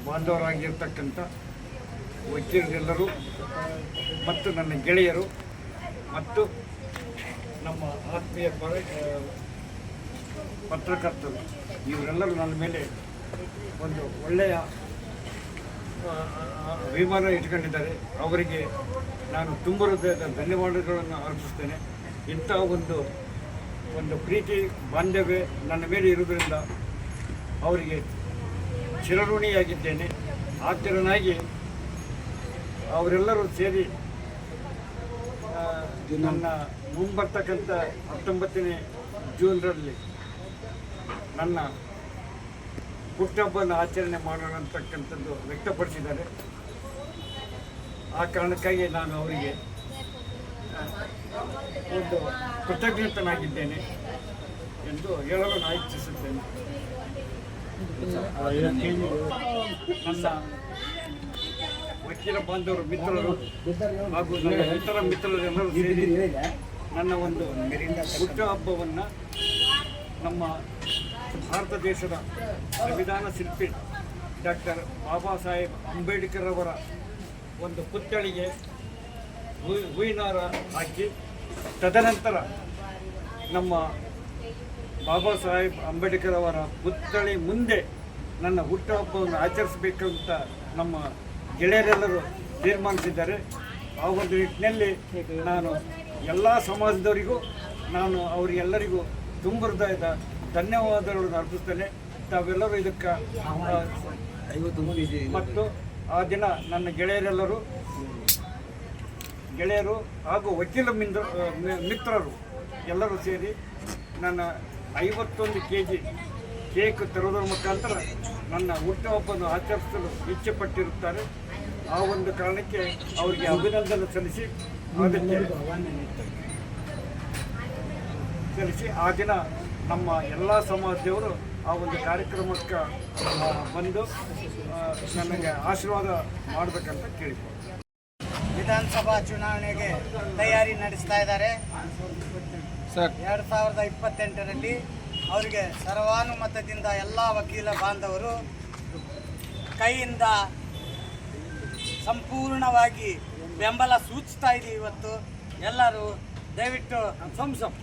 ಬಾಂಧವರಾಗಿರ್ತಕ್ಕಂಥ ವಕೀಲರೆಲ್ಲರೂ ಮತ್ತು ನನ್ನ ಗೆಳೆಯರು ಮತ್ತು ನಮ್ಮ ಆತ್ಮೀಯ ಪತ್ರಕರ್ತರು ಇವರೆಲ್ಲರೂ ನನ್ನ ಮೇಲೆ ಒಂದು ಒಳ್ಳೆಯ ಅಭಿಮಾನ ಇಟ್ಕೊಂಡಿದ್ದಾರೆ. ಅವರಿಗೆ ನಾನು ತುಂಬ ಹೃದಯದ ಧನ್ಯವಾದಗಳನ್ನು ಅರ್ಪಿಸ್ತೇನೆ. ಇಂಥ ಒಂದು ಪ್ರೀತಿ ಬಾಂಧವ್ಯ ನನ್ನ ಮೇಲೆ ಇರುವುದರಿಂದ ಅವರಿಗೆ ಚಿರಋಣಿಯಾಗಿದ್ದೇನೆ. ಆಚರಣೆಯಾಗಿ ಅವರೆಲ್ಲರೂ ಸೇರಿ ನನ್ನ ಮುಂಬರ್ತಕ್ಕಂಥ 19ನೇ ಜೂನ್ರಲ್ಲಿ ನನ್ನ ಹುಟ್ಟುಹಬ್ಬನ ಆಚರಣೆ ಮಾಡೋಣ ಅಂತಕ್ಕಂಥದ್ದು ವ್ಯಕ್ತಪಡಿಸಿದ್ದಾರೆ. ಆ ಕಾರಣಕ್ಕಾಗಿ ನಾನು ಅವರಿಗೆ ಒಂದು ಕೃತಜ್ಞತನಾಗಿದ್ದೇನೆ ಎಂದು ಹೇಳಲು ನಾನು ಇಚ್ಛಿಸುತ್ತೇನೆ. ನನ್ನ ವಕೀಲ ಬಾಂಧವರು ಮಿತ್ರರು ಹಾಗೂ ನನ್ನ ಇತರ ಮಿತ್ರರೆಲ್ಲರೂ ಸೇರಿ ನನ್ನ ಒಂದು ಹುಟ್ಟುಹಬ್ಬವನ್ನು ನಮ್ಮ ಭಾರತ ದೇಶದ ಸಂವಿಧಾನ ಶಿಲ್ಪಿ ಡಾಕ್ಟರ್ ಬಾಬಾ ಸಾಹೇಬ್ ಅಂಬೇಡ್ಕರ್ ಅವರ ಒಂದು ಪುತ್ಥಳಿಗೆ ಹೂವಿನಾರ ಹಾಕಿ, ತದನಂತರ ನಮ್ಮ ಬಾಬಾ ಸಾಹೇಬ್ ಅಂಬೇಡ್ಕರ್ ಅವರ ಪುತ್ಥಳಿ ಮುಂದೆ ನನ್ನ ಹುಟ್ಟುಹಬ್ಬವನ್ನು ಆಚರಿಸಬೇಕಂತ ನಮ್ಮ ಗೆಳೆಯರೆಲ್ಲರೂ ತೀರ್ಮಾನಿಸಿದ್ದಾರೆ. ಆ ಒಂದು ನಿಟ್ಟಿನಲ್ಲಿ ನಾನು ಎಲ್ಲ ಸಮಾಜದವರಿಗೂ ನಾನು ಅವರಿಗೆಲ್ಲರಿಗೂ ತುಂಬ ಹೃದಯದ ಧನ್ಯವಾದಗಳನ್ನು ಅರ್ಪಿಸ್ತೇನೆ. ತಾವೆಲ್ಲರೂ ಇದಕ್ಕೆ ಮತ್ತು ಆ ದಿನ ನನ್ನ ಗೆಳೆಯರು ಹಾಗೂ ವಕೀಲ ಮಿತ್ರರು ಎಲ್ಲರೂ ಸೇರಿ ನನ್ನ 51 kg ಕೇಕ್ ತರುವುದರ ಮುಖಾಂತರ ನನ್ನ ಹುಟ್ಟುಹಬ್ಬವನ್ನು ಆಚರಿಸಲು ಇಚ್ಛೆಪಟ್ಟಿರುತ್ತಾರೆ. ಆ ಒಂದು ಕಾರಣಕ್ಕೆ ಅವರಿಗೆ ಅಭಿನಂದನೆ ಸಲ್ಲಿಸಿ ಆ ದಿನ ನಮ್ಮ ಎಲ್ಲ ಸಮಾಜದವರು ಆ ಒಂದು ಕಾರ್ಯಕ್ರಮಕ್ಕೆ ಬಂದು ನನಗೆ ಆಶೀರ್ವಾದ ಮಾಡಬೇಕಂತ ಕೇಳಿಕೊಂಡು ವಿಧಾನಸಭಾ ಚುನಾವಣೆಗೆ ತಯಾರಿ ನಡೆಸ್ತಾ ಇದ್ದಾರೆ. 2028ರಲ್ಲಿ ಅವರಿಗೆ ಸರ್ವಾನುಮತದಿಂದ ಎಲ್ಲ ವಕೀಲ ಬಾಂಧವರು ಕೈಯಿಂದ ಸಂಪೂರ್ಣವಾಗಿ ಬೆಂಬಲ ಸೂಚಿಸ್ತಾ ಇದ್ದೀವಿ. ಇವತ್ತು ಎಲ್ಲರೂ ದಯವಿಟ್ಟು ಥಮ್ಸ್ ಅಪ್